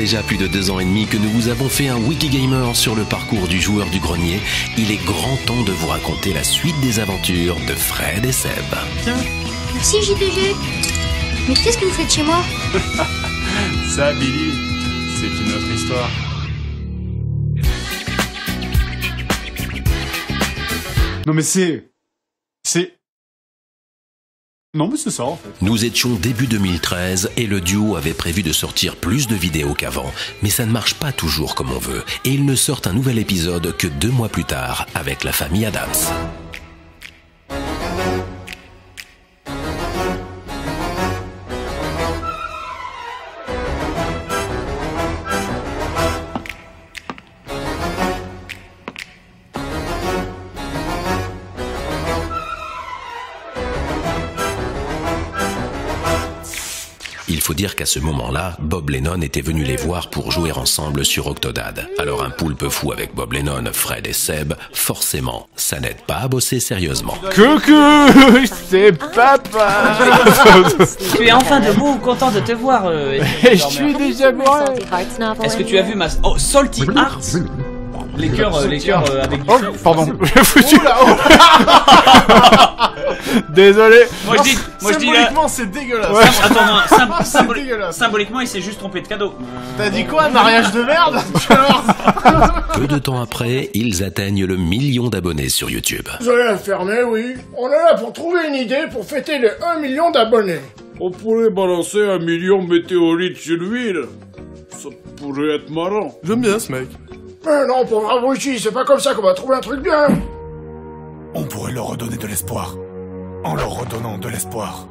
déjà plus de 2 ans et demi que nous vous avons fait un Wikigamer sur le parcours du joueur du grenier, il est grand temps de vous raconter la suite des aventures de Fred et Seb. Tiens. Merci JDG. Mais qu'est-ce que vous faites chez moi? Ça, Billy, c'est une autre histoire. Non mais c'est... Non mais c'est ça en fait. Nous étions début 2013 et le duo avait prévu de sortir plus de vidéos qu'avant, mais ça ne marche pas toujours comme on veut et ils ne sortent un nouvel épisode que 2 mois plus tard avec la famille Adams. Il faut dire qu'à ce moment-là, Bob Lennon était venu les voir pour jouer ensemble sur Octodad. Alors un poulpe fou avec Bob Lennon, Fred et Seb, forcément, ça n'aide pas à bosser sérieusement. Coucou, c'est papa. Tu es enfin debout, content de te voir. Je suis déjà bourré. Est-ce que tu as vu ma... Oh, Salty Hearts. Les cœurs avec du Oh, feu. pardon, j'ai foutu là. Désolé. Moi je dis là... Symboliquement, c'est dégueulasse. Ouais. Attends, non, dégueulasse. symboliquement, il s'est juste trompé de cadeau. T'as dit quoi, mariage de merde? Peu de temps après, ils atteignent le 1 million d'abonnés sur YouTube. Vous allez la fermer, oui. On est là pour trouver une idée pour fêter les 1 million d'abonnés. On pourrait balancer 1 million de météorites sur l'huile. Ça pourrait être marrant. J'aime bien ce mec. Mais non, pauvre abruti, c'est pas comme ça qu'on va trouver un truc bien. On pourrait leur redonner de l'espoir. En leur redonnant de l'espoir.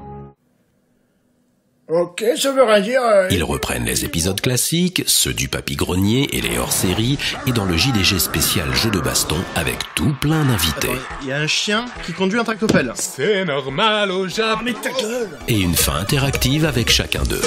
Ok, ça veut rien dire. Ils reprennent les épisodes classiques, ceux du Papy Grenier et les hors-séries, et dans le JDG spécial jeu de baston avec tout plein d'invités. Il y a un chien qui conduit un tractopelle. C'est normal au Japon. Mais ta gueule. Et une fin interactive avec chacun d'eux.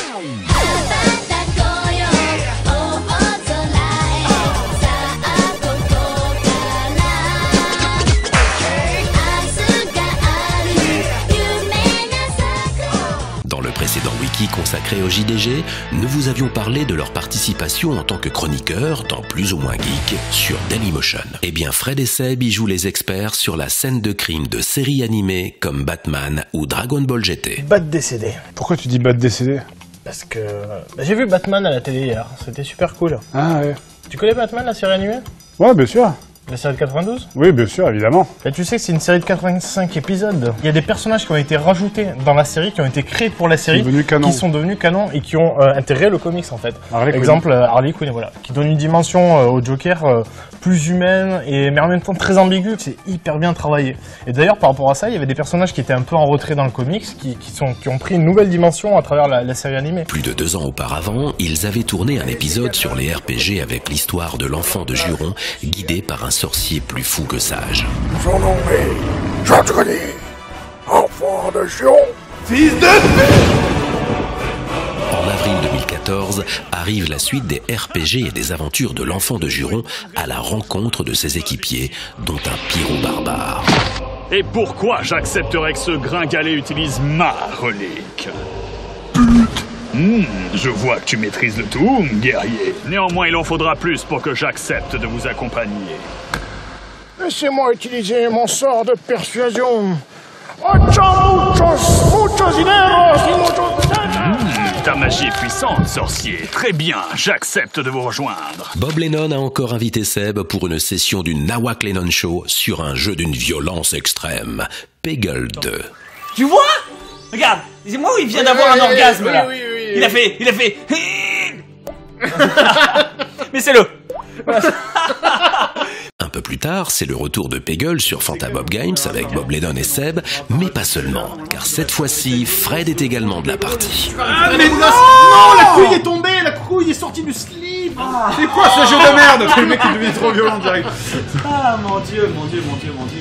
Dans le précédent wiki consacré au JDG, nous vous avions parlé de leur participation en tant que chroniqueurs dans Plus ou moins Geek sur Dailymotion. Eh bien, Fred et Seb y jouent les experts sur la scène de crime de séries animées comme Batman ou Dragon Ball GT. Bat décédé. Pourquoi tu dis Bat décédé? Parce que j'ai vu Batman à la télé hier. C'était super cool. Ah ouais. Tu connais Batman, la série animée? Ouais, bien sûr. La série de 92? Oui, bien sûr, évidemment. Et tu sais que c'est une série de 85 épisodes. Il y a des personnages qui ont été rajoutés dans la série, qui ont été créés pour la série, qui sont devenus canon et qui ont intégré le comics en fait. Exemple Harley Quinn, voilà, qui donne une dimension au Joker plus humaine mais en même temps très ambiguë. C'est hyper bien travaillé. Et d'ailleurs par rapport à ça, il y avait des personnages qui étaient un peu en retrait dans le comics, qui ont pris une nouvelle dimension à travers la série animée. Plus de 2 ans auparavant, ils avaient tourné un épisode sur les RPG avec l'histoire de l'enfant de Juron, guidé par un sorcier plus fou que sage. Son nom est Jean-Denis, enfant de Juron. Fils de... En avril 2014, arrive la suite des RPG et des aventures de l'enfant de Juron à la rencontre de ses équipiers, dont un pyro barbare. Et pourquoi j'accepterais que ce gringalet utilise ma relique? Je vois que tu maîtrises le tout, guerrier. Néanmoins, il en faudra plus pour que j'accepte de vous accompagner. Laissez-moi utiliser mon sort de persuasion. Ta magie est puissante, sorcier. Très bien, j'accepte de vous rejoindre. Bob Lennon a encore invité Seb pour une session du Nawak Lennon Show sur un jeu d'une violence extrême, Peggle 2. Tu vois? Regarde, dis-moi où il vient d'avoir un orgasme là. Oui. Il a fait... Mais c'est le... Un peu plus tard, c'est le retour de Peggle sur Fantabob Games avec Bob Lennon et Seb, mais pas seulement, car cette fois-ci, Fred est également de la partie. Ah, mais non, la couille est tombée, la couille est sortie du slip. C'est quoi ce jeu de merde? Le mec est devenu trop violent direct. Ah mon dieu.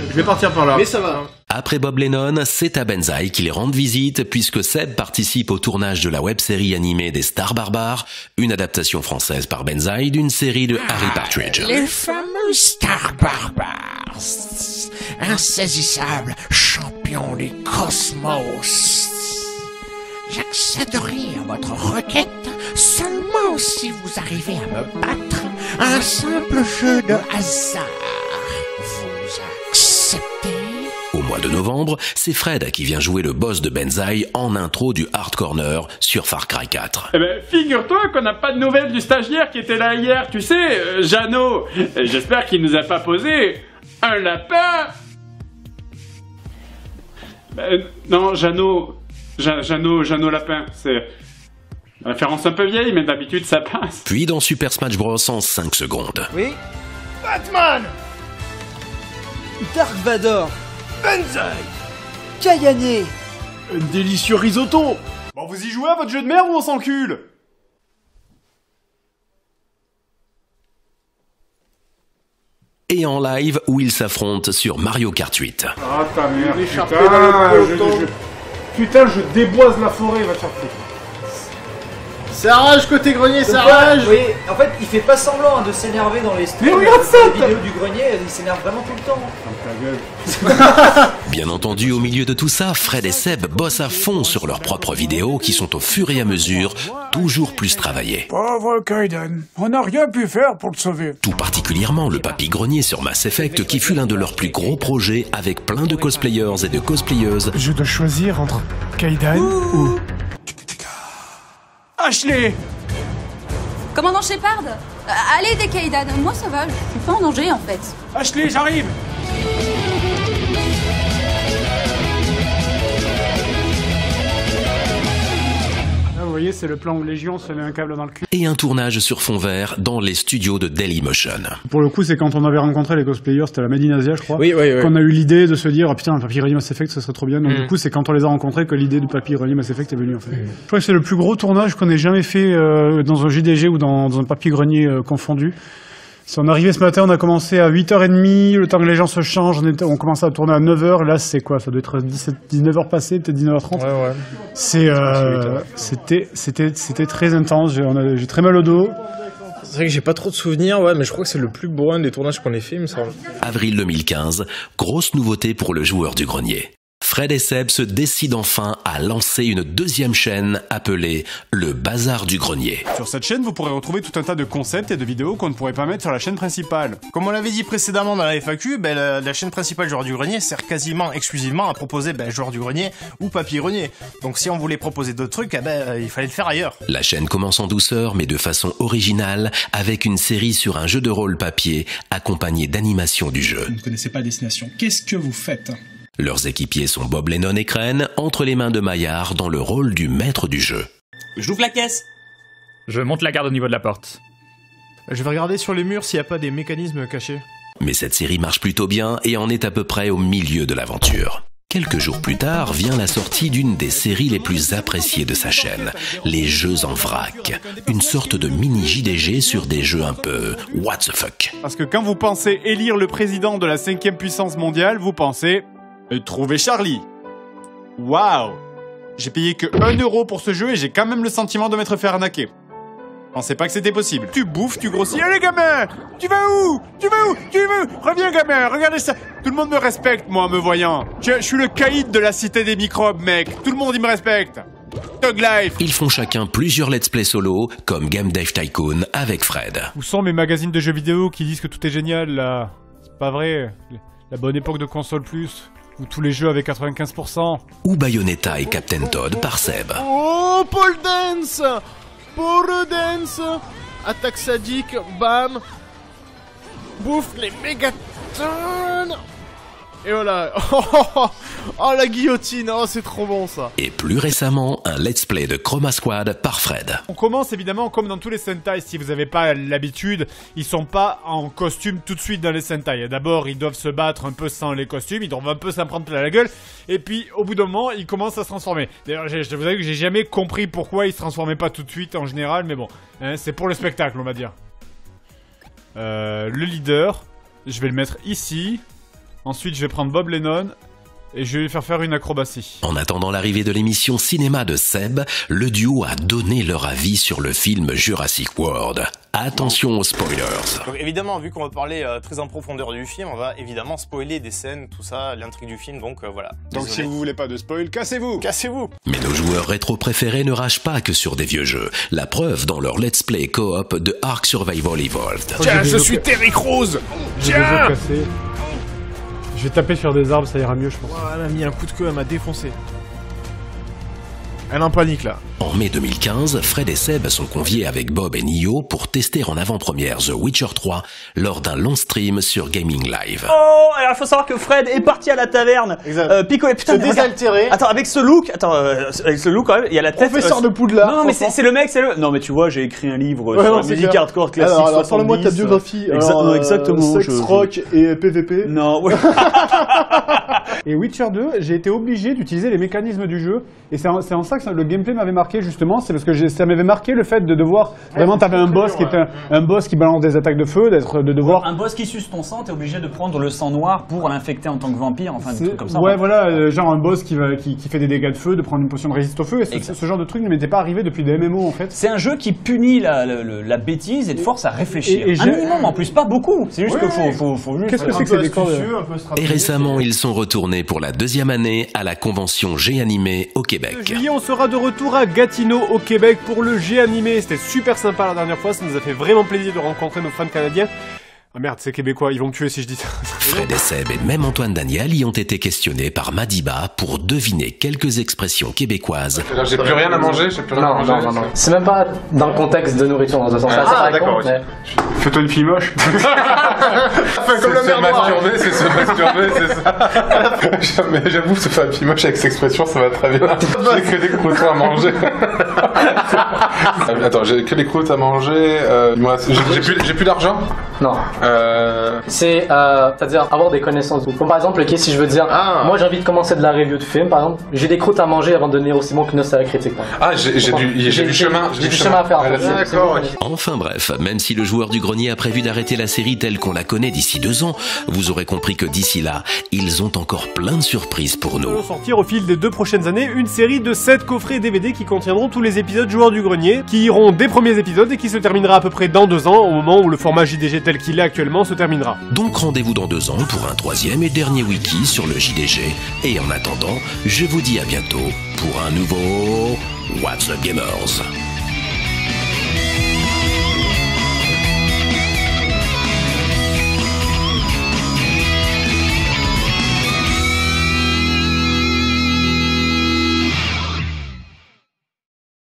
Je vais partir par là. Mais ça va. Après Bob Lennon, c'est à Benzaï qu'il rend visite puisque Seb participe au tournage de la web-série animée des Stars Barbares, une adaptation française par Benzaï d'une série de Harry Partridge. Les fameux Stars Barbares, insaisissables champions du cosmos. J'accéderai à votre requête seulement si vous arrivez à me battre à un simple jeu de hasard. Vous acceptez? Au mois de novembre, c'est Fred qui vient jouer le boss de Benzaï en intro du Hard Corner sur Far Cry 4. Eh ben, figure-toi qu'on n'a pas de nouvelles du stagiaire qui était là hier, tu sais, Jeannot. J'espère qu'il nous a pas posé un lapin. Non, Jeannot Lapin, c'est une référence un peu vieille, mais d'habitude ça passe. Puis dans Super Smash Bros en 5 secondes. Oui. Batman, Dark Vador, Benzaï, Kayane, un délicieux risotto. Bon, vous y jouez à votre jeu de merde ou on s'encule? Et en live où ils s'affrontent sur Mario Kart 8. Ah ta mère, putain, je déboise la forêt, va te faire foutre. Ça rage côté grenier, ça rage. Oui, en fait, il fait pas semblant de s'énerver dans les streams. Mais regarde ça, les vidéos du grenier, il s'énerve vraiment tout le temps. Bien entendu, au milieu de tout ça, Fred et Seb bossent à fond sur leurs propres vidéos qui sont au fur et à mesure toujours plus travaillées. Pauvre Kaiden, on n'a rien pu faire pour le sauver. Tout particulièrement le papy grenier sur Mass Effect qui fut l'un de leurs plus gros projets avec plein de cosplayers et de cosplayeuses. Je dois choisir entre Kaiden ou... Ashley! Commandant Shepard, allez des Kaidan, moi ça va, je suis pas en danger en fait. Ashley, j'arrive! Vous voyez, c'est le plan où Légion se met un câble dans le cul. Et un tournage sur fond vert dans les studios de Dailymotion. Pour le coup, c'est quand on avait rencontré les cosplayers, c'était à la Made in Asia, je crois. Oui. Qu'on a eu l'idée de se dire, ah putain, un Papy Grenier Mass Effect, ça serait trop bien. Donc du coup, c'est quand on les a rencontrés que l'idée du Papy Grenier Mass Effect est venue, en fait. Je crois que c'est le plus gros tournage qu'on ait jamais fait dans un JDG ou dans un Papy Grenier confondu. Si on arrivait ce matin, on a commencé à 8h30, le temps que les gens se changent, on commençait à tourner à 9h, là c'est quoi? Ça doit être 19h passé, peut-être 19h30. Ouais. C'était très intense, j'ai très mal au dos. C'est vrai que j'ai pas trop de souvenirs, ouais, mais je crois que c'est le plus beau des tournages qu'on ait fait, il me semble. Avril 2015, grosse nouveauté pour le joueur du grenier. Fred et Seb se décident enfin à lancer une deuxième chaîne appelée Le Bazar du Grenier. Sur cette chaîne, vous pourrez retrouver tout un tas de concepts et de vidéos qu'on ne pourrait pas mettre sur la chaîne principale. Comme on l'avait dit précédemment dans la FAQ, la chaîne principale Joueur du Grenier sert quasiment exclusivement à proposer Joueur du Grenier ou Papy Grenier. Donc si on voulait proposer d'autres trucs, il fallait le faire ailleurs. La chaîne commence en douceur mais de façon originale avec une série sur un jeu de rôle papier accompagné d'animation du jeu. Vous ne connaissez pas Destination, qu'est-ce que vous faites ? Leurs équipiers sont Bob Lennon et Crane, entre les mains de Maillard dans le rôle du maître du jeu. J'ouvre la caisse. Je monte la garde au niveau de la porte. Je vais regarder sur les murs s'il n'y a pas des mécanismes cachés. Mais cette série marche plutôt bien et en est à peu près au milieu de l'aventure. Quelques jours plus tard vient la sortie d'une des séries les plus appréciées de sa chaîne, les jeux en vrac. Une sorte de mini JDG sur des jeux un peu what the fuck. Parce que quand vous pensez élire le président de la 5e puissance mondiale, vous pensez... trouver Charlie. Waouh. J'ai payé que 1 euro pour ce jeu et j'ai quand même le sentiment de m'être fait arnaquer. Je pensais pas que c'était possible. Tu bouffes, tu grossis. Allez gamin, tu vas où? Tu vas où? Tu veux? Reviens gamin, regardez ça. Tout le monde me respecte, moi, en me voyant. Je suis le caïd de la cité des microbes, mec. Tout le monde, il me respecte. Thug Life. Ils font chacun plusieurs let's play solo, comme Game Dev Tycoon avec Fred. Où sont mes magazines de jeux vidéo qui disent que tout est génial, là? C'est pas vrai. La bonne époque de console plus... ou tous les jeux avec 95%. Ou Bayonetta et Captain Todd par Seb. Oh, Paul Dance! Paul Dance! Attaque sadique, bam! Bouffe les mégatonnes! Et voilà. Oh, la guillotine, oh, c'est trop bon ça. Et plus récemment, un let's play de Chroma Squad par Fred. On commence évidemment comme dans tous les Sentai, si vous n'avez pas l'habitude, ils sont pas en costume tout de suite dans les Sentai. D'abord, ils doivent se battre un peu sans les costumes, ils doivent un peu s'en prendre plein la gueule, et puis au bout d'un moment, ils commencent à se transformer. D'ailleurs, je vous avoue que j'ai jamais compris pourquoi ils se transformaient pas tout de suite en général, mais bon, hein, c'est pour le spectacle, on va dire. Le leader, je vais le mettre ici. Ensuite, je vais prendre Bob Lennon Et je vais lui faire une acrobatie. En attendant l'arrivée de l'émission cinéma de Seb, le duo a donné leur avis sur le film Jurassic World. Attention aux spoilers. Donc évidemment, vu qu'on va parler très en profondeur du film, on va évidemment spoiler des scènes, tout ça, l'intrigue du film, donc voilà. Donc si vous voulez pas de spoil, cassez-vous. Cassez-vous. Mais nos joueurs rétro préférés ne ragent pas que sur des vieux jeux. La preuve dans leur let's play coop de Ark Survival Evolved. Tiens, je suis Terry Crews. Tiens. Je vais taper sur des arbres, ça ira mieux, je pense. Elle a mis un coup de queue, elle m'a défoncé. Elle est en panique là. En mai 2015, Fred et Seb sont conviés avec Bob et Nio pour tester en avant-première The Witcher 3 lors d'un long stream sur Gaming Live. Oh, alors il faut savoir que Fred est parti à la taverne, picolé, putain, désaltéré. Attends, avec ce look, avec ce look quand même, il y a la tête. Professeur de Poudlard. Non, mais c'est le mec, c'est le. Non, mais tu vois, j'ai écrit un livre sur la musique hardcore classique. Alors parle-moi de ta biographie. Exactement. Sex, rock et PVP. Non, ouais. Et Witcher 2, j'ai été obligé d'utiliser les mécanismes du jeu. Et c'est en ça que le gameplay m'avait marqué justement. C'est parce que ça m'avait marqué le fait de devoir. Vraiment, t'avais un boss qui était un boss qui balance des attaques de feu, de devoir. Un boss qui suce ton sang, t'es obligé de prendre le sang noir pour l'infecter en tant que vampire, enfin des trucs comme ça. Ouais, voilà, genre un boss qui fait des dégâts de feu, de prendre une potion de résiste au feu. Et ce genre de truc ne m'était pas arrivé depuis des MMO en fait. C'est un jeu qui punit la bêtise et te force à réfléchir. Un minimum en plus, pas beaucoup. C'est juste qu'il faut juste. Qu'est-ce que c'est que ces décors Et récemment, ils sont retournés pour la deuxième année à la convention G-Animé au Québec. Juillet, on sera de retour à Gatineau au Québec pour le G-Animé. C'était super sympa la dernière fois, ça nous a fait vraiment plaisir de rencontrer nos fans canadiens. Ah merde, c'est québécois, ils vont me tuer si je dis ça. Fred et Seb et même Antoine Daniel y ont été questionnés par Madiba pour deviner quelques expressions québécoises. J'ai plus rien à manger, Non. C'est même pas dans le contexte de nourriture dans un sens. Ah d'accord, mais... Fais-toi une fille moche. Comme le se masturber, c'est se masturber, c'est ça. Mais j'avoue, se faire une fille moche avec cette expression, ça va très bien. J'ai que des croûtons à manger. Attends, j'ai que des croûtes à manger. J'ai plus d'argent. Non. C'est-à-dire avoir des connaissances. Comme par exemple, si je veux dire, moi j'ai envie de commencer de la review de film, par exemple, j'ai des croûtes à manger avant de devenir aussi bon qu'une série critique. J'ai du chemin à faire. D'accord. Enfin bref, même si le joueur du grenier a prévu d'arrêter la série telle qu'on la connaît d'ici 2 ans, vous aurez compris que d'ici là, ils ont encore plein de surprises pour nous. Nous allons sortir au fil des 2 prochaines années une série de 7 coffrets DVD qui contiendront tous les épisodes joueurs du grenier, qui iront des premiers épisodes et qui se terminera à peu près dans 2 ans, au moment où le format JDG tel qu'il est actuellement se terminera. Donc rendez-vous dans 2 ans pour un 3e et dernier wiki sur le JDG. Et en attendant, je vous dis à bientôt pour un nouveau What's Up Gamers.